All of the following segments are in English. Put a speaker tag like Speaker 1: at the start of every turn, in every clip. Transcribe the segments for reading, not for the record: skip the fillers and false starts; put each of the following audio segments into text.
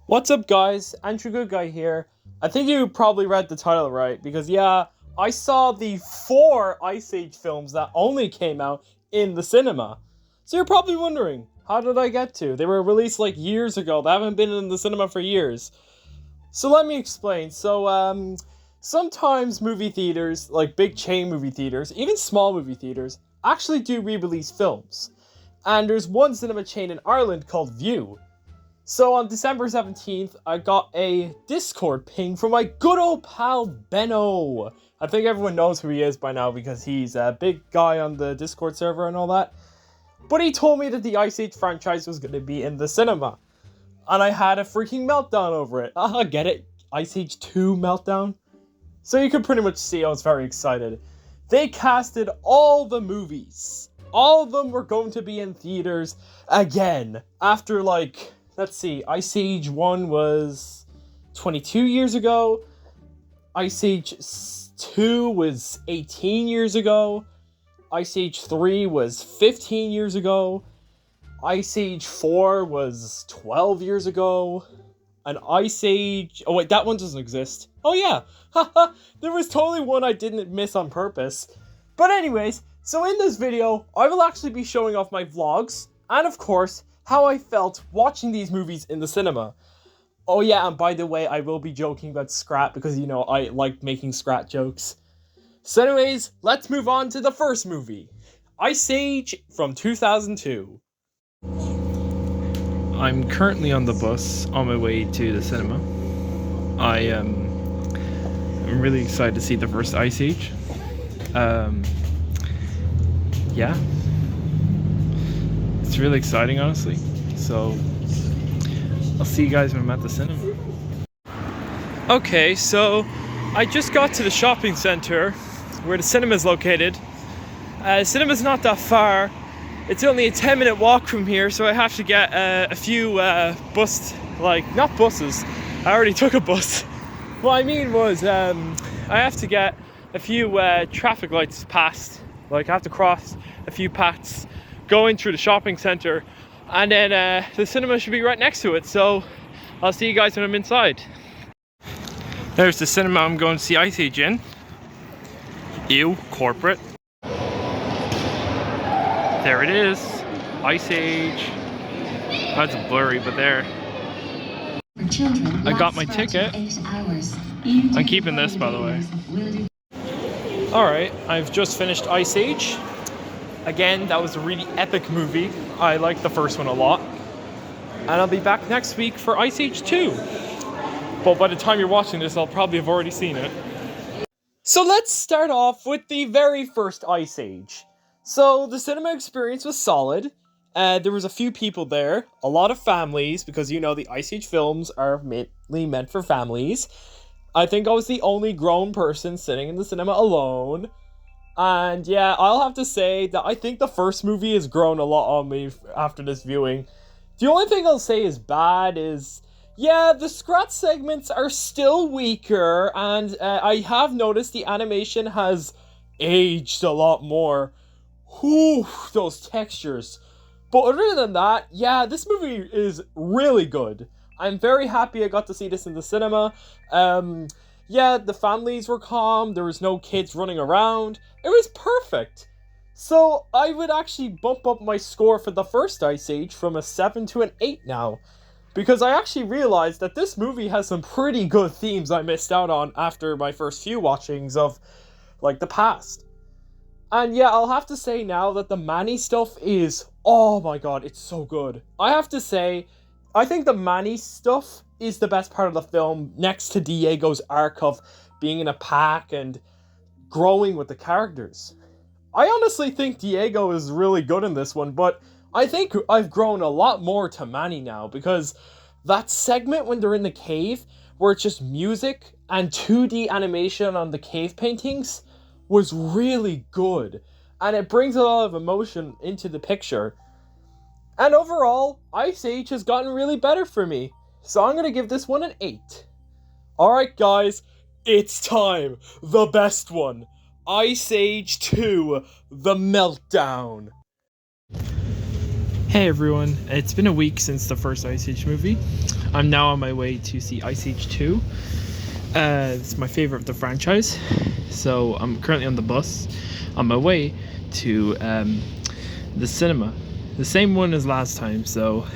Speaker 1: What's up, guys? Andrew Good Guy here. I think you probably read the title right, because yeah, I saw the 4 Ice Age films that only came out in the cinema. So you're probably wondering, how did I get to? They were released like years ago. They haven't been in the cinema for years. So let me explain. Sometimes movie theaters, like big chain movie theaters, even small movie theaters, actually do re-release films. And there's one cinema chain in Ireland called View. So on December 17th, I got a Discord ping from my good old pal Benno. I think everyone knows who he is by now because he's a big guy on the Discord server and all that. But he told me that the Ice Age franchise was going to be in the cinema. And I had a freaking meltdown over it. Get it? Ice Age 2 meltdown? So you can pretty much see I was very excited. They casted all the movies. All of them were going to be in theaters again. After let's see, Ice Age 1 was 22 years ago. Ice Age 2 was 18 years ago. Ice Age 3 was 15 years ago. Ice Age 4 was 12 years ago. And Ice Age... Oh wait, that one doesn't exist. Oh yeah, haha, there was totally one I didn't miss on purpose. But anyways, so in this video, I will actually be showing off my vlogs, and of course, how I felt watching these movies in the cinema. Oh yeah, and by the way, I will be joking about Scrat because, you know, I like making Scrat jokes. So anyways, let's move on to the first movie. Ice Age from 2002. I'm currently on the bus on my way to the cinema. I'm really excited to see the first Ice Age. Yeah. It's really exciting, honestly. So, I'll see you guys when I'm at the cinema. Okay, so I just got to the shopping center where the cinema is located. The cinema's not that far. It's only a 10-minute walk from here, so I have to get a few not buses. I already took a bus. What I mean was, I have to get a few traffic lights passed. Like, I have to cross a few paths going through the shopping center, and then the cinema should be right next to it, so I'll see you guys when I'm inside. There's the cinema I'm going to see Ice Age in. Ew, corporate. There it is, Ice Age. That's blurry, but there. I got my ticket. I'm keeping this, by the way. Alright, I've just finished Ice Age. Again, that was a really epic movie. I liked the first one a lot. And I'll be back next week for Ice Age 2. But by the time you're watching this, I'll probably have already seen it. So let's start off with the very first Ice Age. So the cinema experience was solid. There was a few people there. A lot of families, because you know the Ice Age films are mainly meant for families. I think I was the only grown person sitting in the cinema alone. And yeah, I'll have to say that I think the first movie has grown a lot on me after this viewing. The only thing I'll say is bad is, yeah, the Scrat segments are still weaker, and I have noticed the animation has aged a lot more. Whew, those textures. But other than that, yeah, this movie is really good. I'm very happy I got to see this in the cinema. Yeah, the families were calm, there was no kids running around. It was perfect. So I would actually bump up my score for the first Ice Age from a 7 to an 8 now. Because I actually realized that this movie has some pretty good themes I missed out on after my first few watchings of, like, the past. And yeah, I'll have to say now that the Manny stuff is, oh my god, it's so good. I have to say, I think the Manny stuff is the best part of the film, next to Diego's arc of being in a pack and growing with the characters. I honestly think Diego is really good in this one, but I think I've grown a lot more to Manny now, because that segment when they're in the cave, where it's just music and 2D animation on the cave paintings, was really good, and it brings a lot of emotion into the picture. And overall, Ice Age has gotten really better for me, so I'm gonna give this one an 8. Alright guys, it's time! The best one! Ice Age 2, The Meltdown! Hey everyone, it's been a week since the first Ice Age movie. I'm now on my way to see Ice Age 2. It's my favorite of the franchise. So I'm currently on the bus on my way to the cinema. The same one as last time, so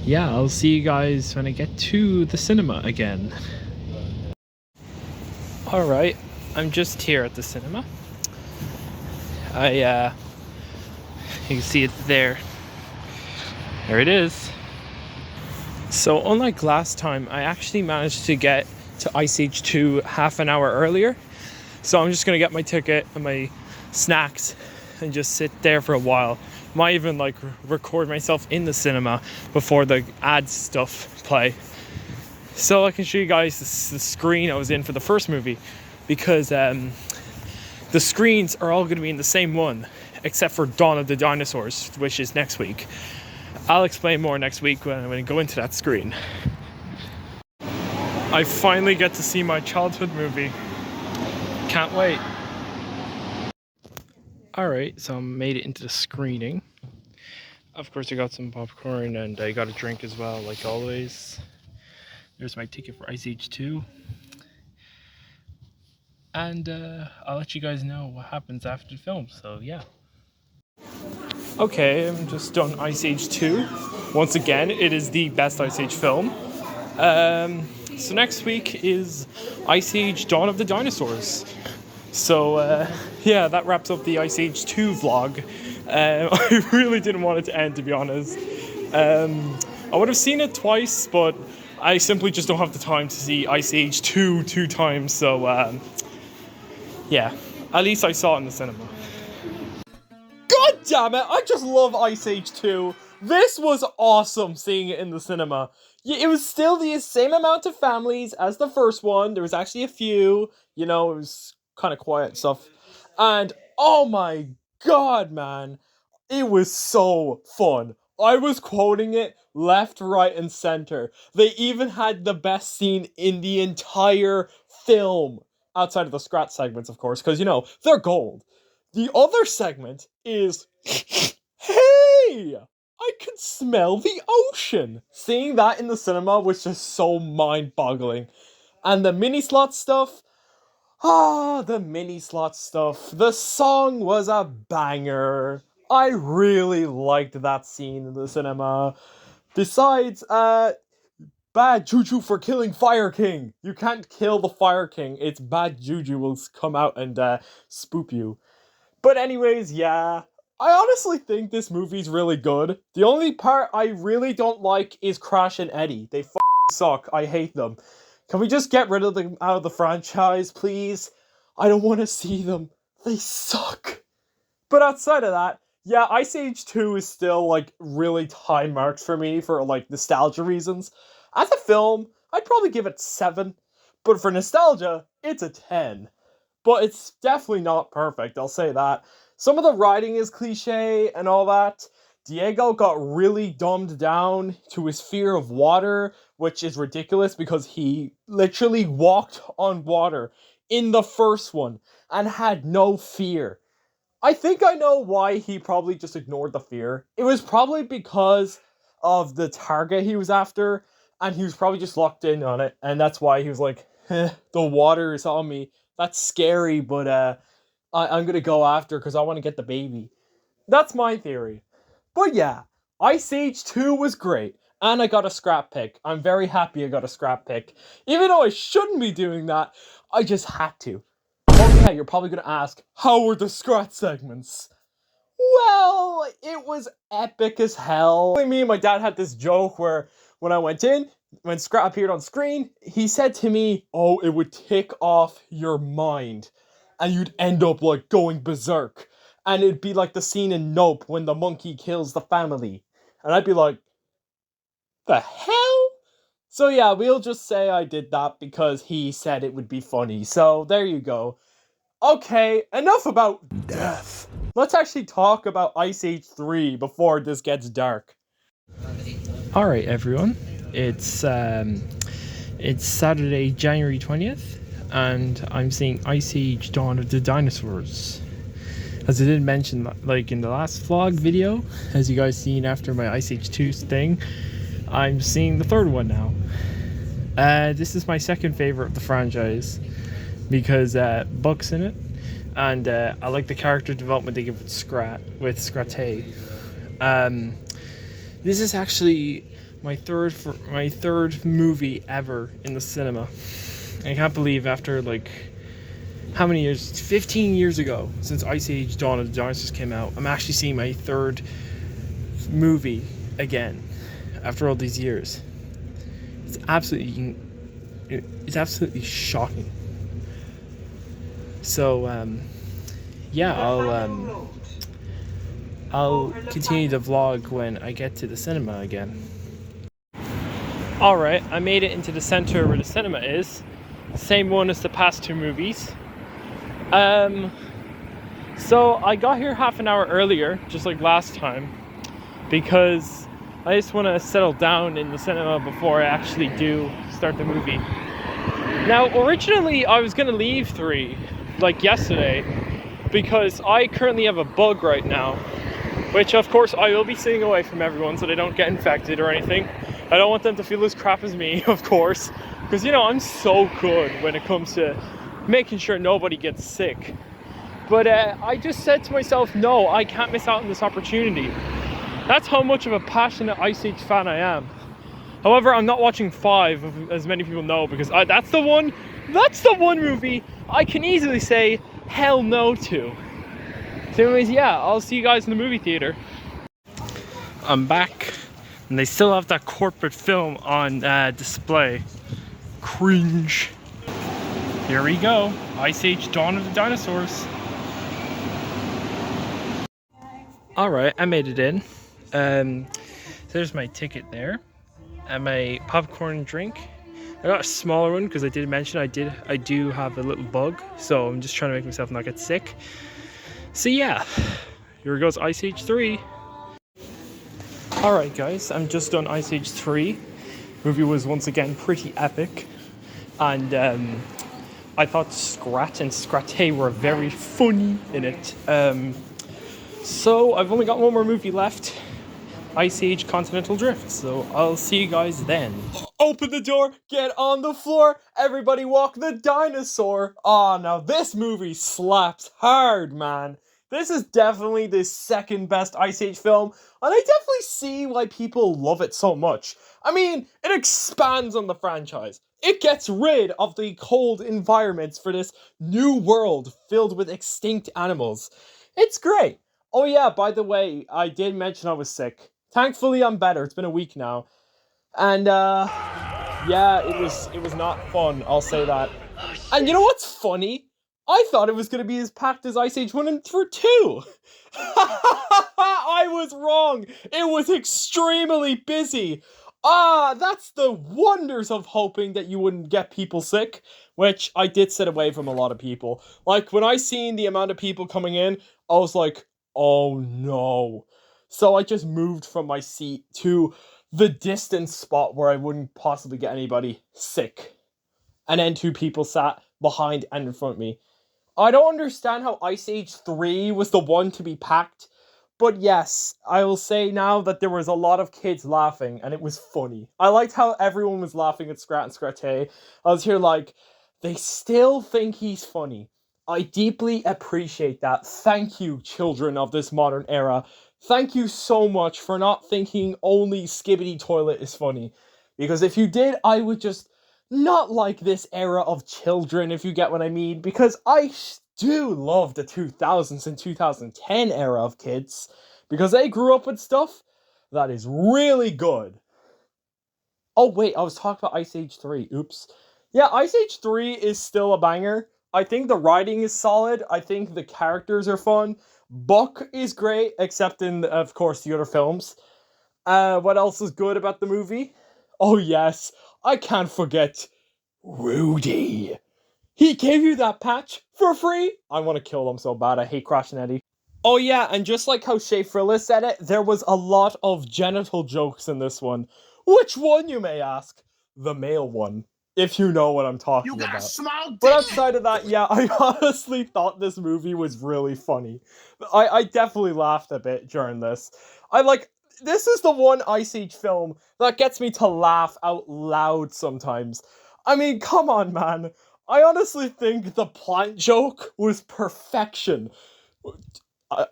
Speaker 1: yeah, I'll see you guys when I get to the cinema again. Alright, I'm just here at the cinema. You can see it there. There it is. So unlike last time, I actually managed to get to Ice Age 2 half an hour earlier. So I'm just gonna get my ticket and my snacks and just sit there for a while. Might even like record myself in the cinema before the ad stuff play. So I can show you guys the screen I was in for the first movie, because the screens are all gonna be in the same one, except for Dawn of the Dinosaurs, which is next week. I'll explain more next week when I go into that screen. I finally get to see my childhood movie. Can't wait. Alright, so I made it into the screening. Of course I got some popcorn and I got a drink as well, like always. There's my ticket for Ice Age 2. And I'll let you guys know what happens after the film, so yeah. Okay, I'm just done Ice Age 2. Once again, it is the best Ice Age film. So next week is Ice Age Dawn of the Dinosaurs. So yeah, that wraps up the Ice Age 2 vlog. I really didn't want it to end, to be honest. I would have seen it twice, but I simply just don't have the time to see Ice Age 2 two times. So yeah, at least I saw it in the cinema. God damn it, I just love Ice Age 2. This was awesome seeing it in the cinema. Yeah, it was still the same amount of families as the first one. There was actually a few, you know, it was kind of quiet and stuff. And oh my god, man, it was so fun. I was quoting it left, right, and center. They even had the best scene in the entire film. Outside of the scratch segments, of course, because, you know, they're gold. The other segment is, hey, I can smell the ocean. Seeing that in the cinema was just so mind-boggling. And the mini slot stuff, the mini slot stuff. The song was a banger. I really liked that scene in the cinema. Besides, bad juju for killing Fire King. You can't kill the Fire King. It's bad juju will come out and spook you. But anyways, yeah. I honestly think this movie's really good. The only part I really don't like is Crash and Eddie. They suck. I hate them. Can we just get rid of them out of the franchise, please? I don't want to see them. They suck. But outside of that, yeah, Ice Age 2 is still, like, really high marks for me for, like, nostalgia reasons. As a film, I'd probably give it 7. But for nostalgia, it's a 10. But it's definitely not perfect, I'll say that. Some of the writing is cliche and all that. Diego got really dumbed down to his fear of water, which is ridiculous because he literally walked on water in the first one and had no fear. I think I know why he probably just ignored the fear. It was probably because of the target he was after, and he was probably just locked in on it, and that's why he was like, the water is on me. That's scary, but I'm gonna go after because I want to get the baby. That's my theory. But yeah, Ice Age 2 was great, and I got a scrap pick. I'm very happy I got a scrap pick. Even though I shouldn't be doing that, I just had to. Oh yeah, you're probably gonna ask, how were the scratch segments? Well, it was epic as hell. Me and my dad had this joke where when I went in, when Scrat appeared on screen, he said to me, oh, it would tick off your mind. And you'd end up like going berserk. And it'd be like the scene in Nope when the monkey kills the family. And I'd be like, the hell? So yeah, we'll just say I did that because he said it would be funny. So there you go. Okay, enough about death. Let's actually talk about Ice Age 3 before this gets dark. Alright everyone, it's Saturday, January 20th, and I'm seeing Ice Age Dawn of the Dinosaurs. As I did mention, like in the last vlog video, as you guys seen after my Ice Age 2 thing, I'm seeing the third one now. This is my second favorite of the franchise because Buck's in it, and I like the character development they give with Scrate. This is actually my third movie ever in the cinema. I can't believe after like how many years? 15 years ago since Ice Age: Dawn of the Dinosaurs came out, I'm actually seeing my third movie again after all these years. It's absolutely shocking. So yeah, I'll continue the vlog when I get to the cinema again. Alright, I made it into the center where the cinema is. Same one as the past two movies. So I got here half an hour earlier, just like last time, because I just want to settle down in the cinema before I actually do start the movie. Now, originally I was going to leave 3, like yesterday, because I currently have a bug right now, which of course I will be staying away from everyone so they don't get infected or anything. I don't want them to feel as crap as me, of course, because you know, I'm so good when it comes to making sure nobody gets sick. But I just said to myself, no, I can't miss out on this opportunity. That's how much of a passionate Ice Age fan I am. However, I'm not watching 5, as many people know, because that's the one movie I can easily say hell no to. So anyways, yeah, I'll see you guys in the movie theater. I'm back, and they still have that corporate film on display. Cringe. Here we go. Ice Age: Dawn of the Dinosaurs. Alright, I made it in. There's my ticket there. And my popcorn drink. I got a smaller one because I did mention I do have a little bug. So I'm just trying to make myself not get sick. So yeah, here goes Ice Age 3. Alright guys, I'm just done Ice Age 3. Movie was once again pretty epic. And I thought Scrat and Scrate were very funny in it. So I've only got one more movie left. Ice Age Continental Drift. So I'll see you guys then. Open the door, get on the floor, everybody walk the dinosaur. Oh, now this movie slaps hard, man. This is definitely the second best Ice Age film, and I definitely see why people love it so much. I mean, it expands on the franchise. It gets rid of the cold environments for this new world filled with extinct animals. It's great. Oh yeah, by the way, I did mention I was sick. Thankfully, I'm better. It's been a week now. And, yeah, it was not fun, I'll say that. And you know what's funny? I thought it was going to be as packed as Ice Age 1 and 2. I was wrong. It was extremely busy. That's the wonders of hoping that you wouldn't get people sick, which I did sit away from a lot of people. Like, when I seen the amount of people coming in, I was like, oh no. So I just moved from my seat to the distant spot where I wouldn't possibly get anybody sick. And then 2 people sat behind and in front of me. I don't understand how Ice Age 3 was the one to be packed. But yes, I will say now that there was a lot of kids laughing, and it was funny. I liked how everyone was laughing at Scrat and Scrate. I was here like, they still think he's funny. I deeply appreciate that. Thank you, children of this modern era. Thank you so much for not thinking only Skibbity Toilet is funny. Because if you did, I would just not like this era of children, if you get what I mean. Because I do love the 2000s and 2010 era of kids. Because they grew up with stuff that is really good. Oh wait, I was talking about Ice Age 3. Oops. Yeah, Ice Age 3 is still a banger. I think the writing is solid. I think the characters are fun. Buck is great, except in, of course, the other films. What else is good about the movie? Oh yes, I can't forget Rudy. He gave you that patch for free? I want to kill him so bad. I hate Crash and Eddie. Oh yeah, and just like how Shea Frilla said it, there was a lot of genital jokes in this one. Which one, you may ask? The male one. If you know what I'm talking
Speaker 2: You got
Speaker 1: about.
Speaker 2: a small dick.
Speaker 1: But outside of that, yeah, I honestly thought this movie was really funny. I definitely laughed a bit during this. This is the one Ice Age film that gets me to laugh out loud sometimes. I mean, come on, man. I honestly think the plant joke was perfection.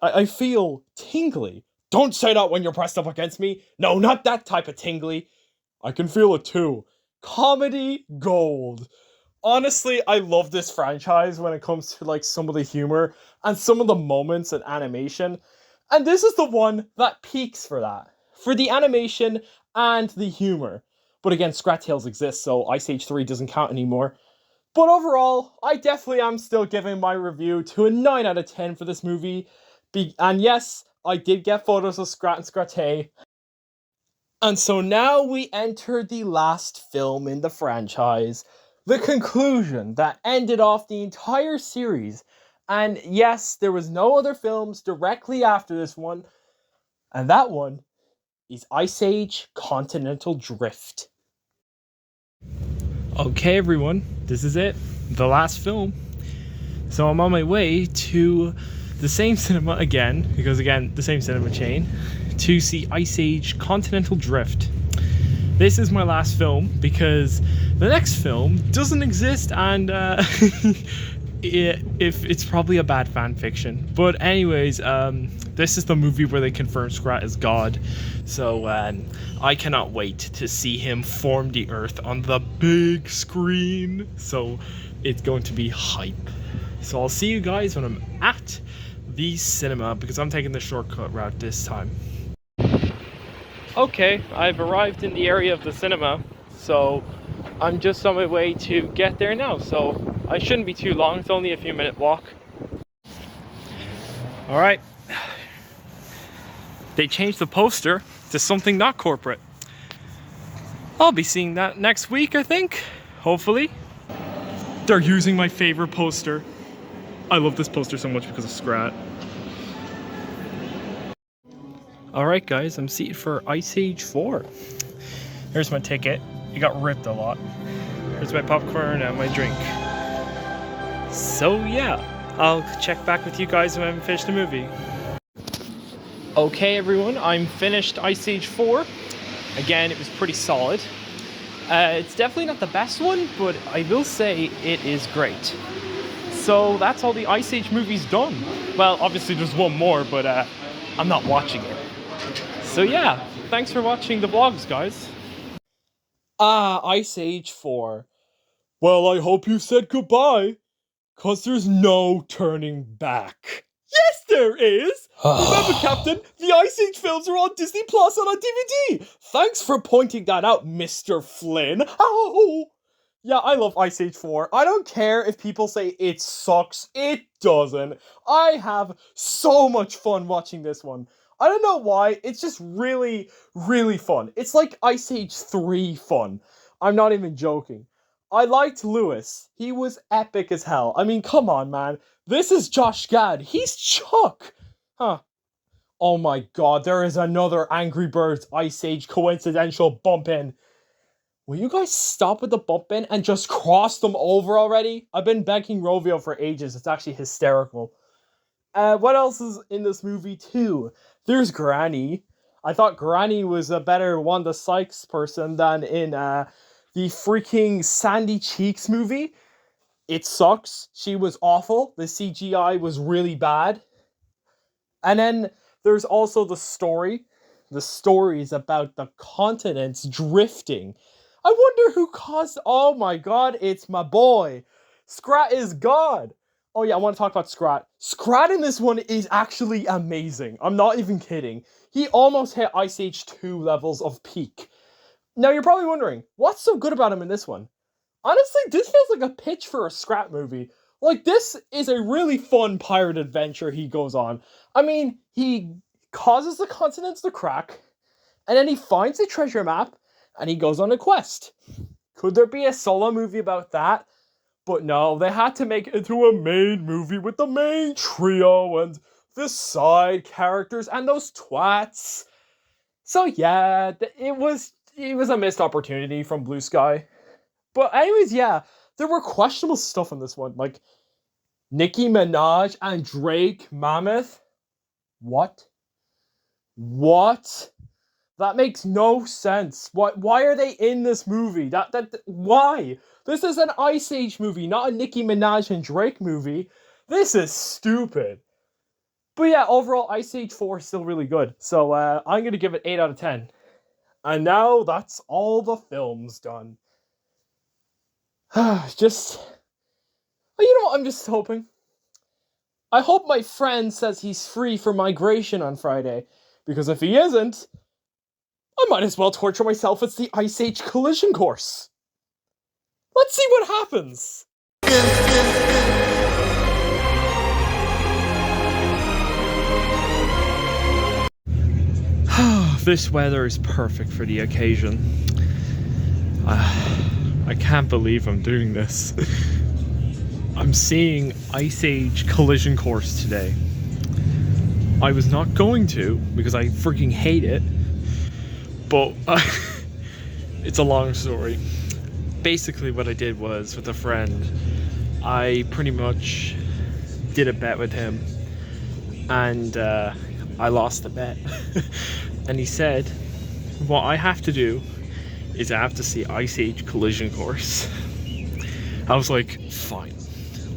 Speaker 1: I feel tingly. Don't say that when you're pressed up against me. No, not that type of tingly. I can feel it too. Comedy gold. Honestly, I love this franchise when it comes to like some of the humor and some of the moments and animation. And this is the one that peaks for that. For the animation and the humor. But again, Scrat Tales exists, so Ice Age 3 doesn't count anymore. But overall, I definitely am still giving my review to a 9 out of 10 for this movie. And yes, I did get photos of Scrat and Scratay. And so now we enter the last film in the franchise, the conclusion that ended off the entire series. And yes, there was no other films directly after this one, and that one is Ice Age Continental Drift. Okay, everyone, this is it, the last film. So I'm on my way to the same cinema again, because again, the same cinema chain, to see Ice Age Continental Drift. This is my last film because the next film doesn't exist, and if it's probably a bad fan fiction. But anyways, this is the movie where they confirm Scrat is God. So I cannot wait to see him form the Earth on the big screen. So it's going to be hype. So I'll see you guys when I'm at the cinema, because I'm taking the shortcut route this time. Okay, I've arrived in the area of the cinema, so I'm just on my way to get there now, so I shouldn't be too long. It's only a few minute walk. Alright, they changed the poster to something not corporate. I'll be seeing that next week, I think, hopefully. They're using my favorite poster. I love this poster so much because of Scrat. Alright guys, I'm seated for Ice Age 4. Here's my ticket. It got ripped a lot. Here's my popcorn and my drink. So yeah, I'll check back with you guys when I'm finished the movie. Okay everyone, I'm finished Ice Age 4. Again, it was pretty solid. It's definitely not the best one, but I will say it is great. So that's all the Ice Age movies done. Well, obviously there's one more, but I'm not watching it. So yeah, thanks for watching the vlogs, guys. Ice Age 4. Well, I hope you said goodbye, 'cause there's no turning back. Yes, there is! Remember, Captain, the Ice Age films are on Disney Plus and on DVD! Thanks for pointing that out, Mr. Flynn. Oh! Yeah, I love Ice Age 4. I don't care if people say it sucks. It doesn't. I have so much fun watching this one. I don't know why. It's just really, really fun. It's like Ice Age 3 fun. I'm not even joking. I liked Lewis. He was epic as hell. I mean, come on, man. This is Josh Gad. He's Chuck. Huh. Oh my god, there is another Angry Birds Ice Age coincidental bump in. Will you guys stop with the bump in and just cross them over already? I've been begging Rovio for ages. It's actually hysterical. What else is in this movie too? There's Granny. I thought Granny was a better Wanda Sykes person than in the freaking Sandy Cheeks movie. It sucks. She was awful. The CGI was really bad. And then there's also the story. The stories about the continents drifting. I wonder who caused... Oh my god, it's my boy. Scrat is God. Oh yeah, I want to talk about Scrat. Scrat in this one is actually amazing. I'm not even kidding. He almost hit Ice Age 2 levels of peak. Now you're probably wondering, what's so good about him in this one? Honestly, this feels like a pitch for a Scrat movie. Like, this is a really fun pirate adventure he goes on. I mean, he causes the continents to crack, and then he finds a treasure map, and he goes on a quest. Could there be a solo movie about that? But no, they had to make it into a main movie with the main trio and the side characters and those twats. So yeah, it was a missed opportunity from Blue Sky. But anyways, yeah, there were questionable stuff in this one, like Nicki Minaj and Drake Mammoth. What? What? That makes no sense. Why are they in this movie? Why? This is an Ice Age movie, not a Nicki Minaj and Drake movie. This is stupid. But yeah, overall, Ice Age 4 is still really good. So I'm going to give it 8 out of 10. And now that's all the films done. Just, you know what I'm just hoping? I hope my friend says he's free for migration on Friday. Because if he isn't, I might as well torture myself as the Ice Age collision course. Let's see what happens. This weather is perfect for the occasion. I can't believe I'm doing this. I'm seeing Ice Age collision course today. I was not going to because I freaking hate it. But it's a long story. Basically what I did was, with a friend, I pretty much did a bet with him, and I lost the bet. And he said, what I have to do is I have to see Ice Age collision course. I was like, fine,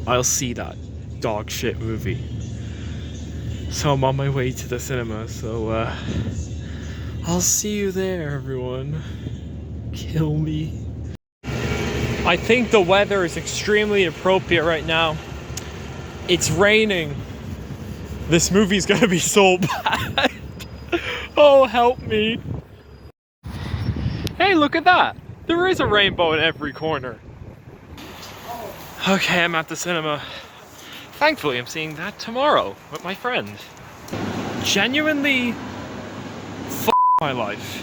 Speaker 1: I'll see that dog shit movie. So I'm on my way to the cinema, so I'll see you there, everyone. Kill me. I think the weather is extremely appropriate right now. It's raining. This movie's gonna be so bad. Oh, help me. Hey, look at that. There is a rainbow in every corner. Okay, I'm at the cinema. Thankfully, I'm seeing that tomorrow with my friend. Genuinely, my life.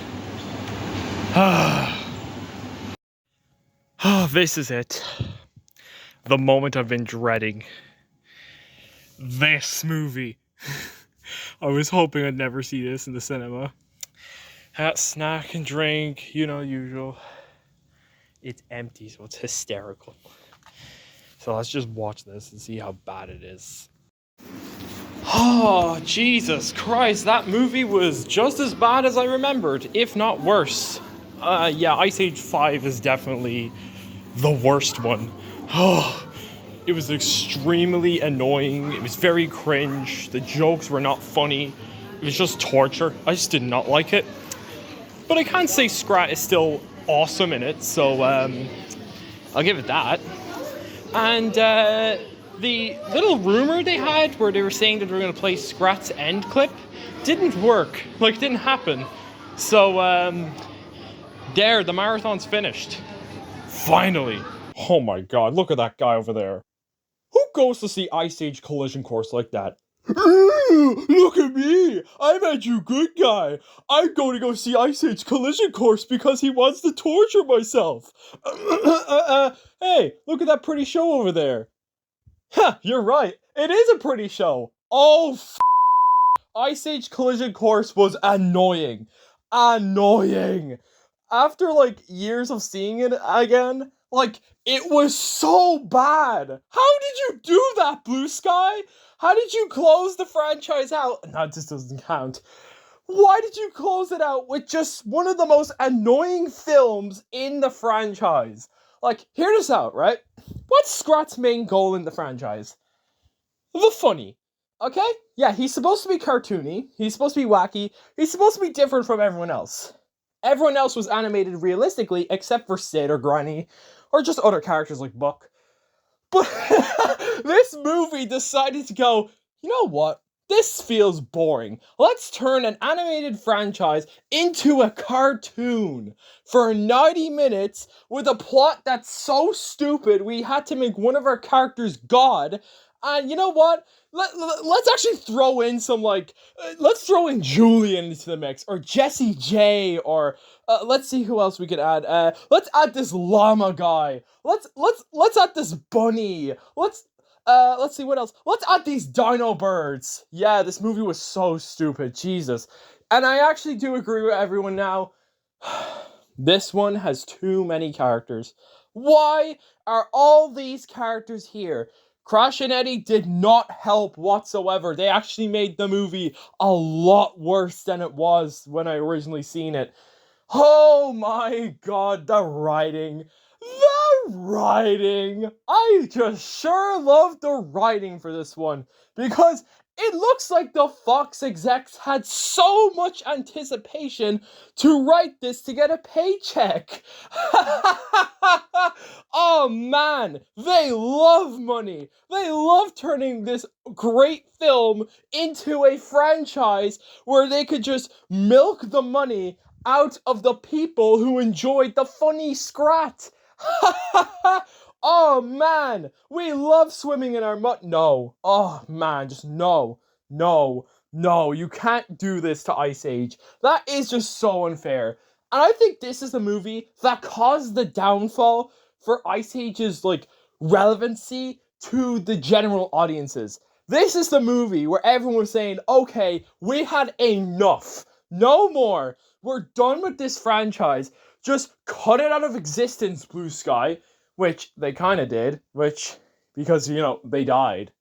Speaker 1: Oh, this is it. The moment I've been dreading. This movie. I was hoping I'd never see this in the cinema. Hat, snack and drink, you know, usual. It's empty, so it's hysterical. So let's just watch this and see how bad it is. Oh, Jesus Christ, that movie was just as bad as I remembered, if not worse. Yeah, Ice Age 5 is definitely the worst one. Oh, it was extremely annoying. It was very cringe. The jokes were not funny. It was just torture. I just did not like it. But I can't say Scrat is still awesome in it, so I'll give it that. And the little rumor they had where they were saying that they were going to play Scrat's end clip didn't work. Like, didn't happen. So, there, the marathon's finished. Finally. Oh my god, look at that guy over there. Who goes to see Ice Age collision course like that? Look at me! I'm Andrew Good Guy. I'm going to go see Ice Age collision course because he wants to torture myself. Hey, look at that pretty show over there. Ha, you're right. It is a pretty show. Oh, Ice Age collision course was annoying. Annoying. After, like, years of seeing it again, like, it was so bad. How did you do that, Blue Sky? How did you close the franchise out? No, this doesn't count. Why did you close it out with just one of the most annoying films in the franchise? Like, hear this out, right? What's Scrat's main goal in the franchise? The funny. Okay? Yeah, he's supposed to be cartoony. He's supposed to be wacky. He's supposed to be different from everyone else. Everyone else was animated realistically, except for Sid or Granny, or just other characters like Buck. But this movie decided to go, you know what? This feels boring. Let's turn an animated franchise into a cartoon for 90 minutes with a plot that's so stupid we had to make one of our characters God. And you know what? Let's actually throw in some, like, let's throw in Julian into the mix, or Jessie J, or let's see who else we could add. Let's add this llama guy. Let's add this bunny. Let's see what else. Let's add these dino birds. Yeah, this movie was so stupid. Jesus. And I actually do agree with everyone now. This one has too many characters. Why are all these characters here? Crash and Eddie did not help whatsoever. They actually made the movie a lot worse than it was when I originally seen it. Oh my god, the writing. The writing. I just sure love the writing for this one because it looks like the Fox execs had so much anticipation to write this to get a paycheck. Oh man, they love money. They love turning this great film into a franchise where they could just milk the money out of the people who enjoyed the funny scrat. Oh man, we love swimming in our mud. No. Oh man, just no. No. No, you can't do this to Ice Age. That is just so unfair. And I think this is the movie that caused the downfall for Ice Age's like relevancy to the general audiences. This is the movie where everyone was saying, okay, we had enough. No more. We're done with this franchise. Just cut it out of existence, Blue Sky. Which they kind of did. Because, they died.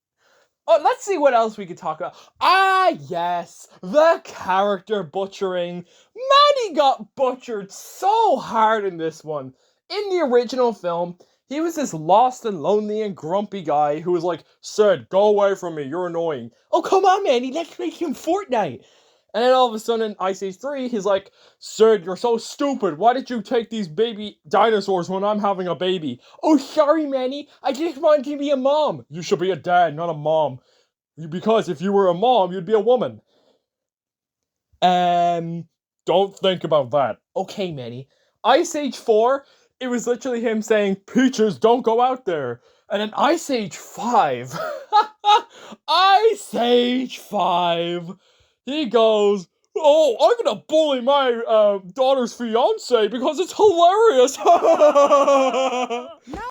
Speaker 1: Oh, let's see what else we could talk about. Ah, yes. The character butchering. Manny got butchered so hard in this one. In the original film, he was this lost and lonely and grumpy guy who was like, Sid, go away from me. You're annoying. Oh, come on, Manny. Let's make him Fortnite. And then all of a sudden in Ice Age 3, he's like, Sid, you're so stupid. Why did you take these baby dinosaurs when I'm having a baby? Oh, sorry, Manny. I just wanted to be a mom. You should be a dad, not a mom. Because if you were a mom, you'd be a woman. Don't think about that. Okay, Manny. Ice Age 4, it was literally him saying, Peaches, don't go out there. And then Ice Age 5. Ice Age 5. He goes, oh, I'm gonna bully my daughter's fiance because it's hilarious.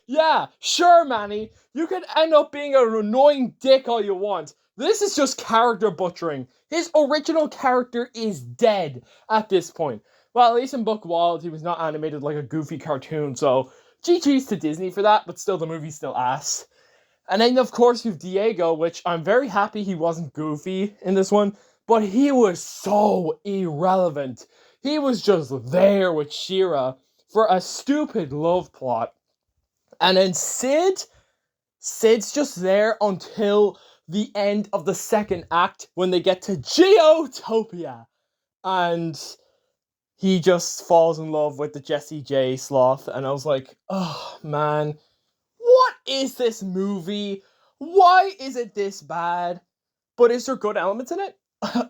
Speaker 1: Yeah, sure, Manny. You can end up being an annoying dick all you want. This is just character butchering. His original character is dead at this point. Well, at least in Buck Wild, he was not animated like a goofy cartoon, so GG's to Disney for that, but still, the movie's still ass. And then, of course, you've Diego, which I'm very happy he wasn't goofy in this one, but he was so irrelevant. He was just there with Shira for a stupid love plot. And then Sid's just there until the end of the second act when they get to Geotopia. And he just falls in love with the Jessie J sloth. And I was like, oh, man. What is this movie? Why is it this bad? But is there good elements in it?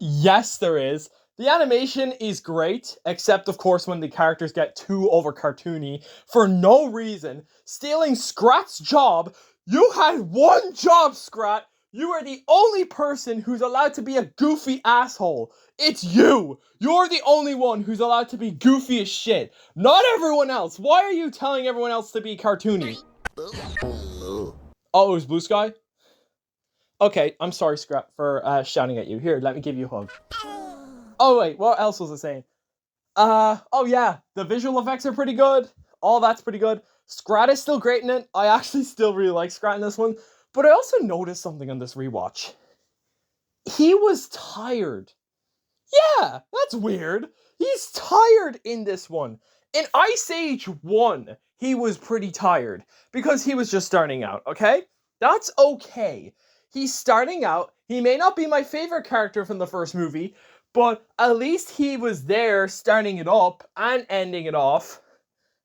Speaker 1: Yes, there is. The animation is great, except of course when the characters get too over cartoony for no reason. Stealing Scrat's job. You had one job, Scrat. You are the only person who's allowed to be a goofy asshole. It's you. You're the only one who's allowed to be goofy as shit. Not everyone else. Why are you telling everyone else to be cartoony? Oh, it was Blue Sky? Okay, I'm sorry, Scrap, for shouting at you. Here, let me give you a hug. Oh, wait, what else was I saying? Oh yeah, the visual effects are pretty good. All that's pretty good. Scrat is still great in it. I actually still really like Scrat in this one. But I also noticed something on this rewatch. He was tired. Yeah, that's weird. He's tired in this one. In Ice Age 1, he was pretty tired because he was just starting out, okay? That's okay. He's starting out. He may not be my favorite character from the first movie, but at least he was there starting it up and ending it off.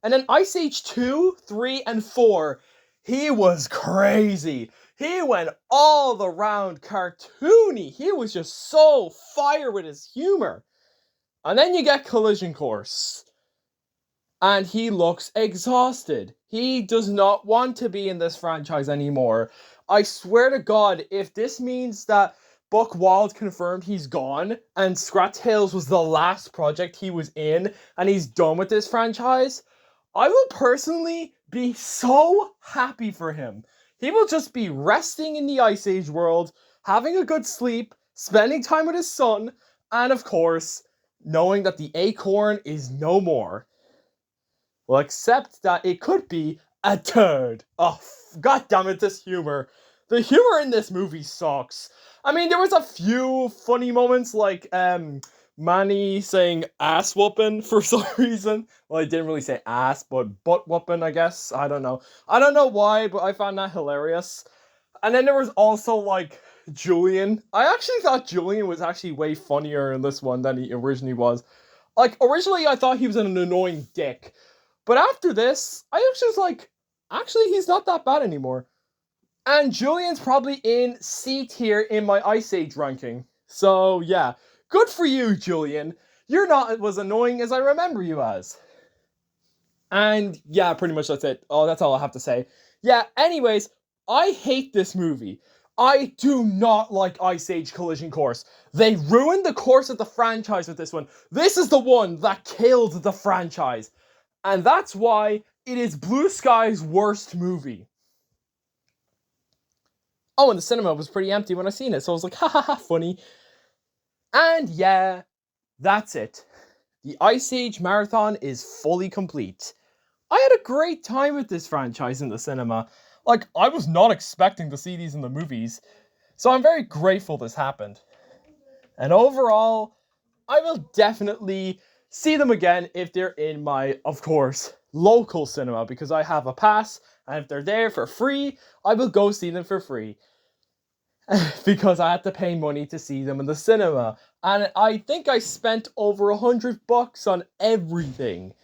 Speaker 1: And then Ice Age 2, 3, and 4, he was crazy. He went all around cartoony. He was just so fire with his humor. And then you get Collision Course. And he looks exhausted. He does not want to be in this franchise anymore. I swear to God, if this means that Buck Wild confirmed he's gone, and Scrat Tales was the last project he was in, and he's done with this franchise, I will personally be so happy for him. He will just be resting in the Ice Age world, having a good sleep, spending time with his son, and of course, knowing that the acorn is no more. Well, except that it could be a turd. Oh, god damn it, this humor. The humor in this movie sucks. I mean, there was a few funny moments, like, Manny saying ass whooping for some reason. Well, he didn't really say ass, but butt whooping, I guess. I don't know. I don't know why, but I found that hilarious. And then there was also, like, Julian. I actually thought Julian was actually way funnier in this one than he originally was. Like, originally I thought he was an annoying dick. But after this, I actually was like, actually, he's not that bad anymore. And Julian's probably in C tier in my Ice Age ranking. So, yeah. Good for you, Julian. You're not as annoying as I remember you as. And, yeah, pretty much that's it. Oh, that's all I have to say. Yeah, anyways, I hate this movie. I do not like Ice Age Collision Course. They ruined the course of the franchise with this one. This is the one that killed the franchise. And that's why it is Blue Sky's worst movie. Oh, and the cinema was pretty empty when I seen it, so I was like, ha ha ha, funny. And yeah, that's it. The Ice Age Marathon is fully complete. I had a great time with this franchise in the cinema. Like, I was not expecting to see these in the movies, so I'm very grateful this happened. And overall, I will definitely see them again if they're in my, of course, local cinema, because I have a pass, and if they're there for free, I will go see them for free. Because I had to pay money to see them in the cinema. And I think I spent over $100 on everything.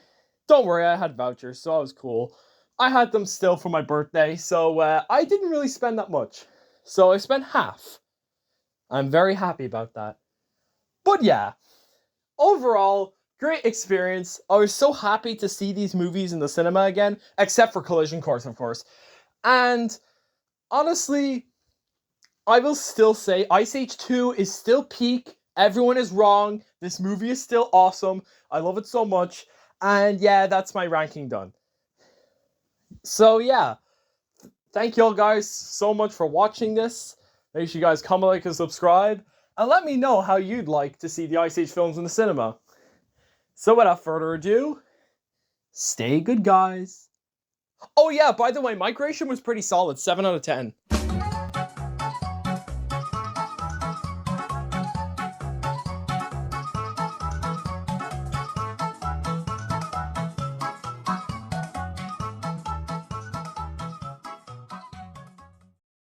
Speaker 1: Don't worry, I had vouchers, so I was cool. I had them still for my birthday, so I didn't really spend that much. So I spent half. I'm very happy about that. But yeah, overall, great experience. I was so happy to see these movies in the cinema again, except for Collision Course, of course. And honestly, I will still say Ice Age 2 is still peak. Everyone is wrong. This movie is still awesome. I love it so much. And yeah, that's my ranking done. So yeah, thank you all guys so much for watching this. Make sure you guys comment, like, and subscribe. And let me know how you'd like to see the Ice Age films in the cinema. So without further ado, stay good, guys. Oh yeah, by the way, my gradation was pretty solid, 7 out of 10.